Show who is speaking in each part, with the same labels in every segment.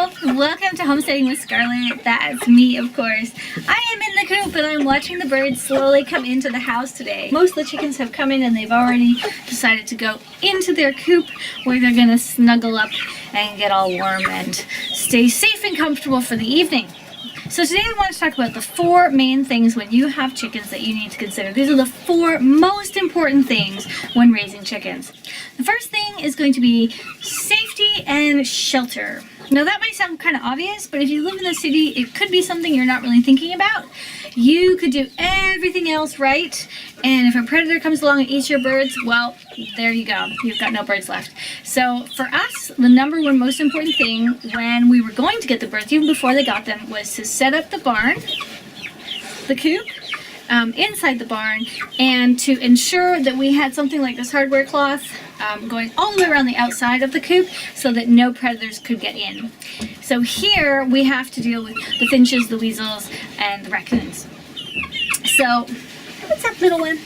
Speaker 1: Welcome to Homesteading with Scarlett. That's me, of course. I am in the coop and I'm watching the birds slowly come into the house today. Most of the chickens have come in and they've already decided to go into their coop where they're going to snuggle up and get all warm and stay safe and comfortable for the evening. So today I want to talk about the 4 main things when you have chickens that you need to consider. These are the 4 most important things when raising chickens. The first thing is going to be safety and shelter. Now that might sound kind of obvious, but if you live in the city, it could be something you're not really thinking about. You could do everything else right, and if a predator comes along and eats your birds, well, there you go. You've got no birds left. So for us, the number 1 most important thing when we were going to get the birds, even before they got them, was to set up the barn, the coop, inside the barn, and to ensure that we had something like this hardware cloth going all the way around the outside of the coop so that no predators could get in. So here we have to deal with the finches, the weasels, and the raccoons. So, what's up, little one?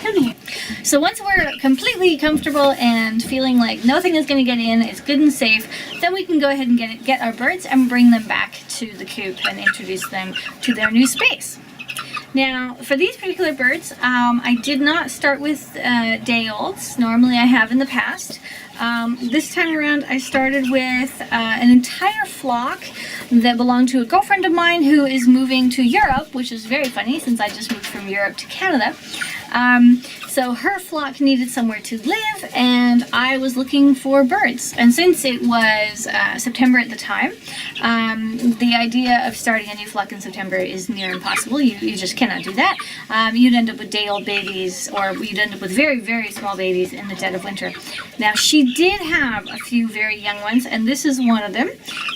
Speaker 1: Come here. So once we're completely comfortable and feeling like nothing is going to get in, it's good and safe, then we can go ahead and get our birds and bring them back to the coop and introduce them to their new space. Now, for these particular birds, I did not start with day-olds. Normally I have in the past. This time around I started with an entire flock that belonged to a girlfriend of mine who is moving to Europe, which is very funny since I just moved from Europe to Canada. So her flock needed somewhere to live and I was looking for birds. And since it was September at the time, the idea of starting a new flock in September is near impossible. You just cannot do that. You'd end up with day-old babies, or you'd end up with very, very small babies in the dead of winter. Now, she did have a few very young ones, and this is one of them.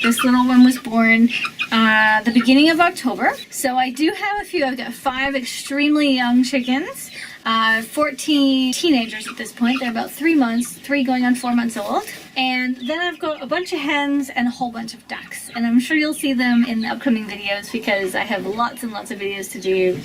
Speaker 1: This little one was born the beginning of October. So I do have a few. I've got 5 extremely young chickens. 14 teenagers at this point. They're about 3 months, 3 going on 4 months old. And then I've got a bunch of hens and a whole bunch of ducks. And I'm sure you'll see them in the upcoming videos because I have lots and lots of videos to do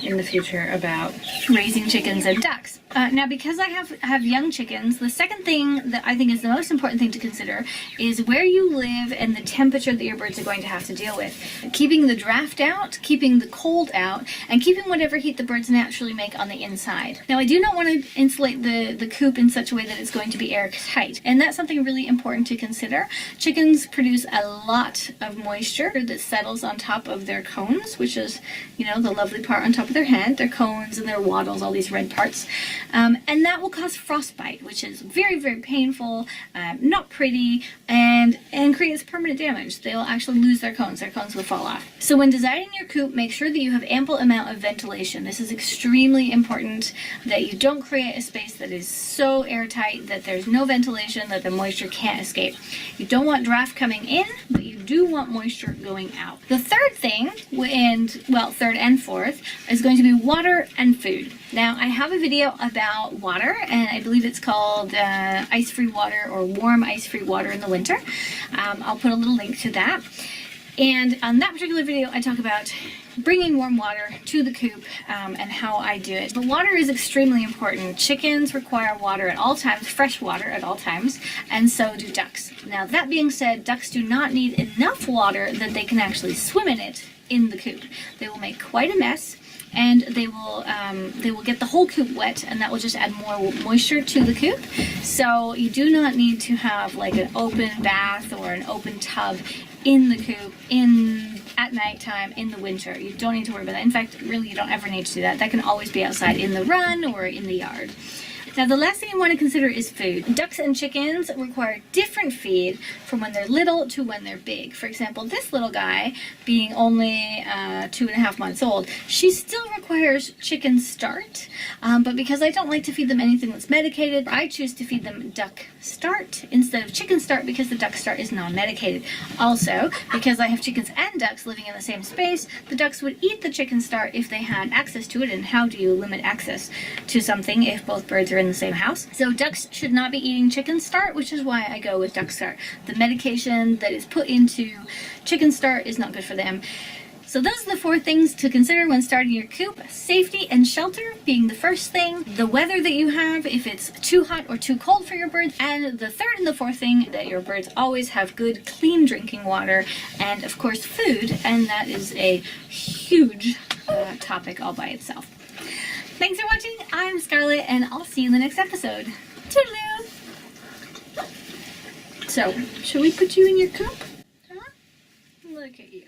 Speaker 1: in the future about raising chickens and ducks. Now, because I have young chickens, the second thing that I think is the most important thing to consider is where you live and the temperature that your birds are going to have to deal with. Keeping the draft out, keeping the cold out, and keeping whatever heat the birds naturally make on the inside. Now, I do not want to insulate the coop in such a way that it's going to be airtight, and that's something really important to consider. Chickens produce a lot of moisture that settles on top of their cones, which is, you know, the lovely part on top of their head, their cones and their wattles, all these red parts. And that will cause frostbite, which is very, very painful, not pretty, and creates permanent damage. They'll actually lose their cones. Their cones will fall off. So when designing your coop, make sure that you have ample amount of ventilation. This is extremely important, that you don't create a space that is so airtight that there's no ventilation, that the moisture can't escape. You don't want draft coming in, but you do want moisture going out. The third thing, third and fourth, is going to be water and food. Now, I have a video about water, and I believe it's called ice-free water or warm ice-free water in the winter. I'll put a little link to that. And on that particular video, I talk about bringing warm water to the coop and how I do it. But water is extremely important. Chickens require water at all times, fresh water at all times, and so do ducks. Now, that being said, ducks do not need enough water that they can actually swim in it in the coop. They will make quite a mess, and they will get the whole coop wet, and that will just add more moisture to the coop. So you do not need to have like an open bath or an open tub in the coop at nighttime in the winter. You don't need to worry about that. In fact, really, you don't ever need to do that. That can always be outside in the run or in the yard. Now, the last thing you want to consider is food. Ducks and chickens require different feed from when they're little to when they're big. For example, this little guy, being only 2.5 months old, she still requires chicken start, but because I don't like to feed them anything that's medicated, I choose to feed them duck start instead of chicken start because the duck start is non-medicated. Also, because I have chickens and ducks living in the same space, the ducks would eat the chicken start if they had access to it, and how do you limit access to something if both birds are in the same house? So ducks should not be eating chicken start, which is why I go with duck start. The medication that is put into chicken start is not good for them. So those are the 4 things to consider when starting your coop. Safety and shelter being the first thing, the weather that you have, if it's too hot or too cold for your birds, and the 3rd and the 4th thing, that your birds always have good, clean drinking water, and of course food, and that is a huge topic all by itself. Thanks for watching. I'm Scarlett, and I'll see you in the next episode. Toodaloo! So, should we put you in your coop? Huh? Look at you.